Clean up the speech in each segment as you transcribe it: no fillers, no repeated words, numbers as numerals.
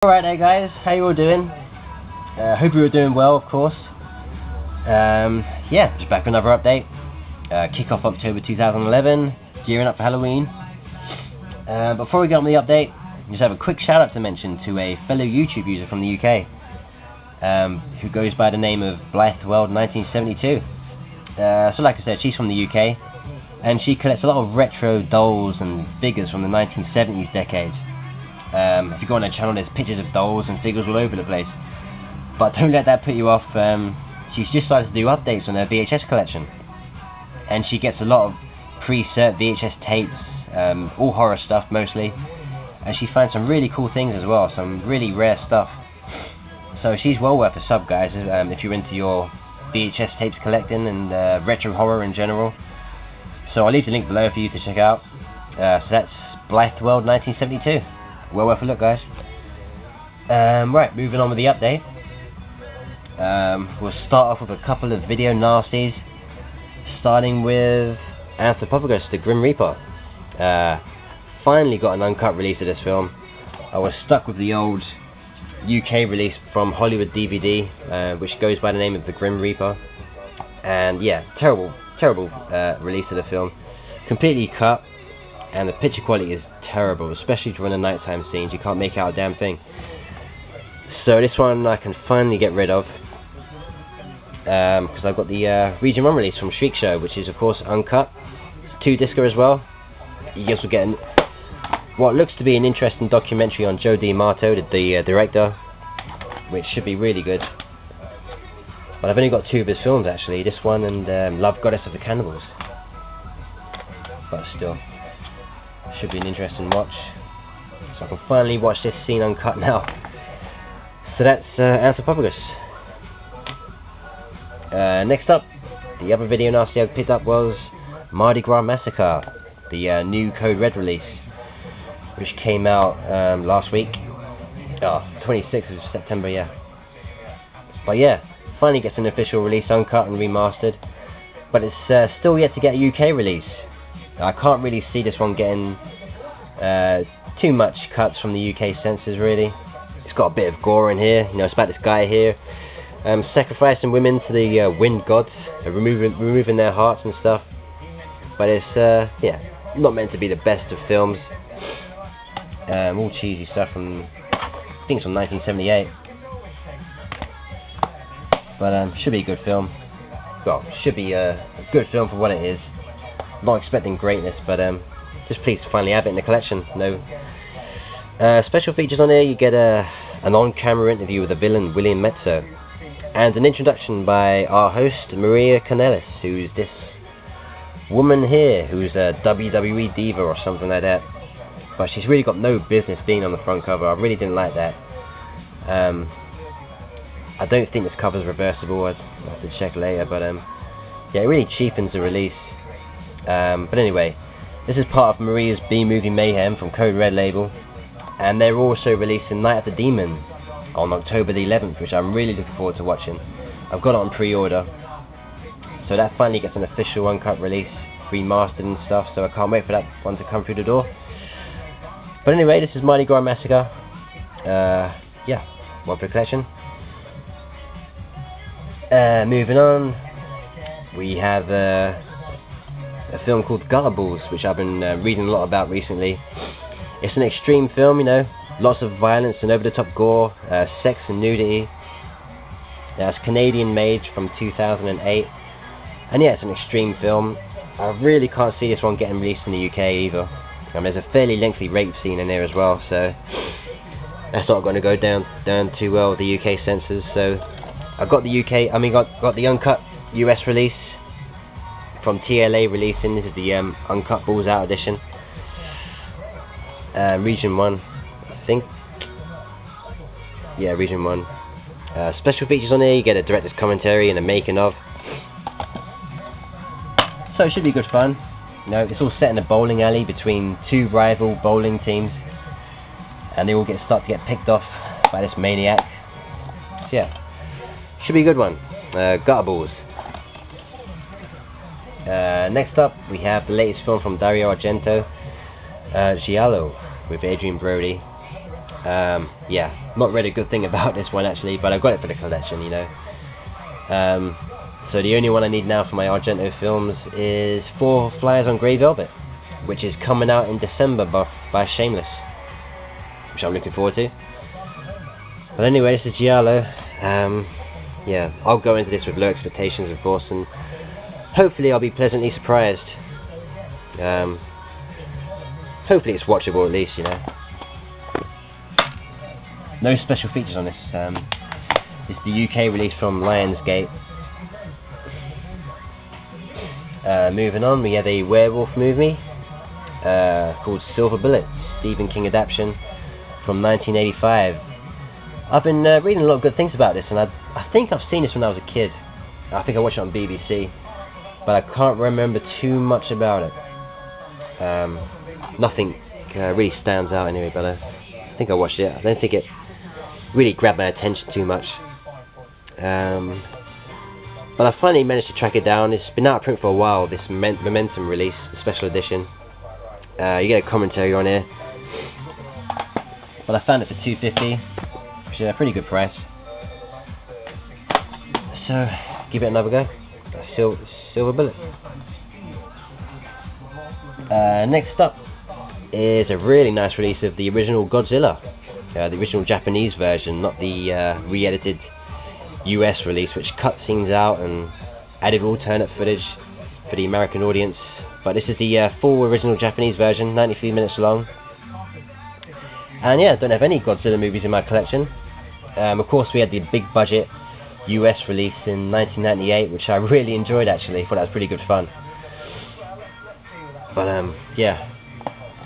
Alright there guys, how you all doing? Hope you were doing well, of course. Yeah, just back for another update. Kick off October 2011, gearing up for Halloween. Before we get on with the update, just have a quick shout out to mention to a fellow YouTube user from the UK, who goes by the name of BlytheWorld1972. So like I said, she's from the UK, and she collects a lot of retro dolls and figures from the 1970s decade. If you go on her channel, there's pictures of dolls and figures all over the place. But don't let that put you off. She's just started to do updates on her VHS collection, and she gets a lot of pre-cert VHS tapes, all horror stuff mostly, and she finds some really cool things as well, some really rare stuff. So she's well worth a sub, guys, if you're into your VHS tapes collecting and retro horror in general. So I'll leave the link below for you to check out. So that's BlytheWorld1972. Well worth a look, guys. Right, moving on with the update. We'll start off with a couple of video nasties, starting with Anthropophagus, the Grim Reaper. Finally got an uncut release of this film. I was stuck with the old UK release from Hollywood DVD, which goes by the name of the Grim Reaper. And yeah, terrible release of the film. Completely cut, and the picture quality is terrible, especially during the nighttime scenes. You can't make out a damn thing. So this one I can finally get rid of, because I've got the Region 1 release from Shriek Show, which is of course uncut. It's 2-discer as well. You guys will get what looks to be an interesting documentary on Joe D'Amato, the director, which should be really good. But I've only got 2 of his films actually, this one and Love, Goddess of the Cannibals. But still, should be an interesting watch. So I can finally watch this scene uncut now. So that's Anthropophagus. Next up, the other video nasty I picked up was Mardi Gras Massacre, the new Code Red release, which came out last week. 26th of September, yeah. But yeah, finally gets an official release, uncut and remastered. But it's still yet to get a UK release. I can't really see this one getting too much cuts from the UK censors, really. It's got a bit of gore in here. You know, it's about this guy here sacrificing women to the wind gods, removing their hearts and stuff. But it's yeah, not meant to be the best of films. All cheesy stuff from, I think it's from 1978. But should be a good film. Well, should be a good film for what it is. Not expecting greatness, but just pleased to finally have it in the collection. No special features on here. You get an on-camera interview with the villain William Metzo, and an introduction by our host Maria Kanellis, who's this woman here, who's a WWE diva or something like that. But she's really got no business being on the front cover. I really didn't like that. I don't think this cover's reversible. I'll have to check later, but yeah, it really cheapens the release. But anyway, this is part of Maria's B-Movie Mayhem from Code Red label, and they're also releasing Night of the Demon on October the 11th, which I'm really looking forward to watching. I've got it on pre-order, so that finally gets an official uncut release, remastered and stuff, so I can't wait for that one to come through the door. But anyway, this is Mardi Gras Massacre. Yeah, one for the collection. Moving on, we have a film called Gutterballs, which I've been reading a lot about recently. It's an extreme film, you know, lots of violence and over-the-top gore, sex and nudity. It's Canadian made from 2008, and yeah, it's an extreme film. I really can't see this one getting released in the UK either. There's a fairly lengthy rape scene in there as well, so that's not going to go down too well with the UK censors. So I've got the got the uncut US release from TLA releasing. This is the uncut Balls Out edition. Region 1, I think. Yeah, Region 1. Special features on there. You get a director's commentary and a making of. So it should be good fun. You know, it's all set in a bowling alley between 2 rival bowling teams, and they all start to get picked off by this maniac. So yeah, should be a good one. Gutterballs. Next up, we have the latest film from Dario Argento, Giallo, with Adrian Brody. Yeah, not read a good thing about this one actually, but I've got it for the collection, you know. So the only one I need now for my Argento films is 4 Flies on Grey Velvet, which is coming out in December by Shameless, which I'm looking forward to. But anyway, this is Giallo. Yeah, I'll go into this with low expectations, of course, and hopefully I'll be pleasantly surprised. Hopefully it's watchable at least, you know. No special features on this. It's the UK release from Lionsgate. Moving on, we have a werewolf movie called Silver Bullet, Stephen King adaptation from 1985. I've been reading a lot of good things about this, and I think I've seen this when I was a kid. I think I watched it on BBC, but I can't remember too much about it. Nothing really stands out anyway, but I think I watched it. I don't think it really grabbed my attention too much. But I finally managed to track it down. It's been out of print for a while, this Momentum release, the special edition. You get a commentary on here. But I found it for $2.50, which is a pretty good price. So, give it another go. Silver Bullet. Next up is a really nice release of the original Godzilla. The original Japanese version, not the re-edited US release, which cut scenes out and added alternate footage for the American audience. But this is the full original Japanese version, 93 minutes long. And yeah, I don't have any Godzilla movies in my collection. Of course, we had the big budget US release in 1998, which I really enjoyed actually. Thought that was pretty good fun. But yeah,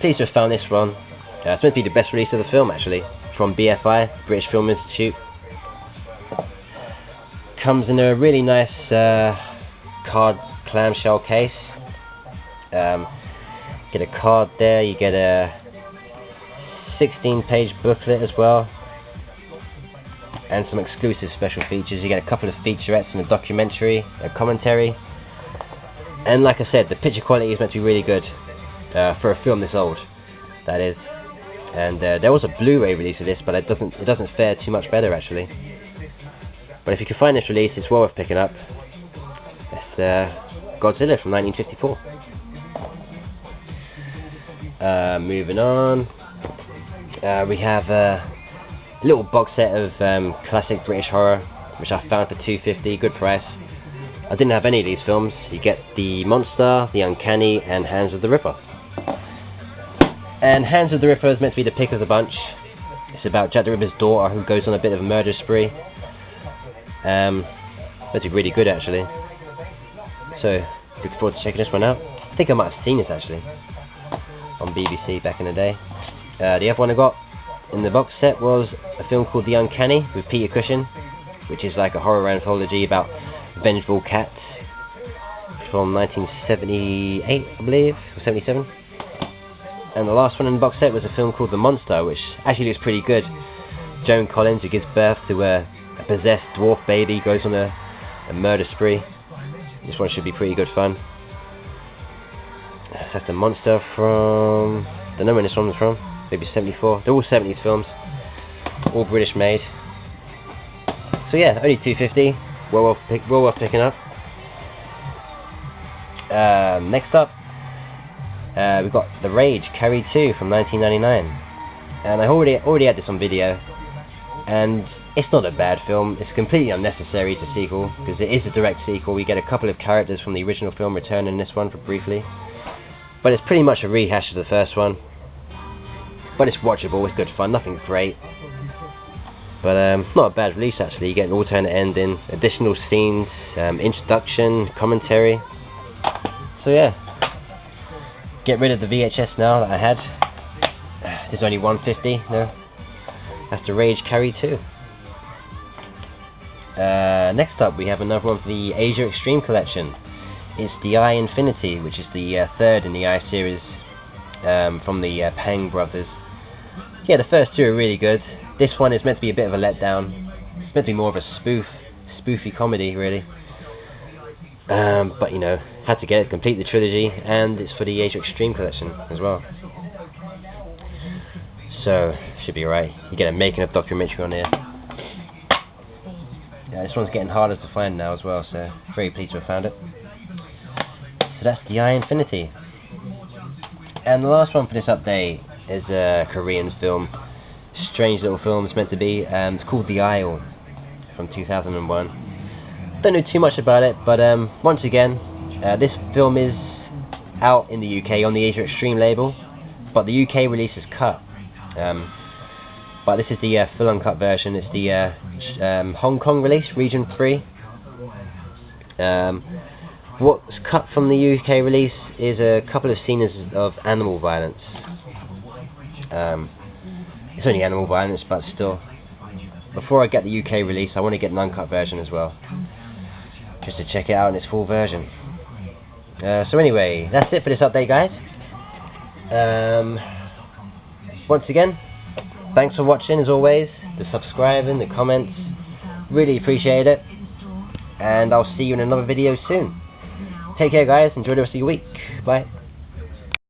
pleased to have found this one. It's meant to be the best release of the film actually, from BFI, British Film Institute. Comes in a really nice card clamshell case. Get a card there, you get a 16-page booklet as well, and some exclusive special features. You get a couple of featurettes and a documentary, a commentary, and like I said, the picture quality is meant to be really good for a film this old, that is. And there was a Blu-ray release of this, but it doesn't fare too much better actually. But if you can find this release, it's well worth picking up. It's Godzilla from 1954. Moving on, we have a little box set of classic British horror, which I found for $2.50, good price. I didn't have any of these films. You get The Monster, The Uncanny, and Hands of the Ripper. And Hands of the Ripper is meant to be the pick of the bunch. It's about Jack the Ripper's daughter who goes on a bit of a murder spree. Meant to be really good actually. So, looking forward to checking this one out. I think I might have seen this actually on BBC back in the day. The other one I got in the box set was a film called The Uncanny with Peter Cushing, which is like a horror anthology about vengeful cats from 1978, I believe, or 77. And the last one in the box set was a film called The Monster, which actually looks pretty good. Joan Collins, who gives birth to a possessed dwarf baby, goes on a murder spree. This one should be pretty good fun. That's The Monster from... don't know when this one was from. Maybe 74. They're all 70s films. All British made. So yeah, only $2.50. Well worth picking up. Next up, we've got The Rage, Carrie 2 from 1999. And I already had this on video. And it's not a bad film. It's completely unnecessary to sequel, because it is a direct sequel. We get a couple of characters from the original film return in this one for briefly. But it's pretty much a rehash of the first one. But it's watchable, it's good fun, nothing great. But not a bad release actually. You get an alternate ending, additional scenes, introduction, commentary. So yeah, get rid of the VHS now that I had. There's only $1.50 no. That's The Rage, Carrie 2. Next up we have another one for the Asia Extreme Collection. It's The Eye Infinity, which is the third in the Eye series from the Pang brothers. Yeah, the first two are really good. This one is meant to be a bit of a letdown. It's meant to be more of a spoofy comedy really. But you know, had to get it, complete the trilogy, and it's for the Asia Extreme Collection as well. So, should be alright. You get a making of documentary on here. Yeah, this one's getting harder to find now as well, so very pleased to have found it. So that's the Eye Infinity. And the last one for this update is a Korean film. Strange little film it's meant to be. It's called The Isle from 2001. Don't know too much about it, but once again, this film is out in the UK on the Asia Extreme label, but the UK release is cut. But this is the full uncut version. It's the Hong Kong release, Region 3. What's cut from the UK release is a couple of scenes of animal violence. It's only animal violence, but still. Before I get the UK release, I want to get an uncut version as well, just to check it out in its full version. So anyway, that's it for this update, guys. Once again, thanks for watching as always, the subscribing, the comments, really appreciate it, and I'll see you in another video soon. Take care guys, enjoy the rest of your week, bye.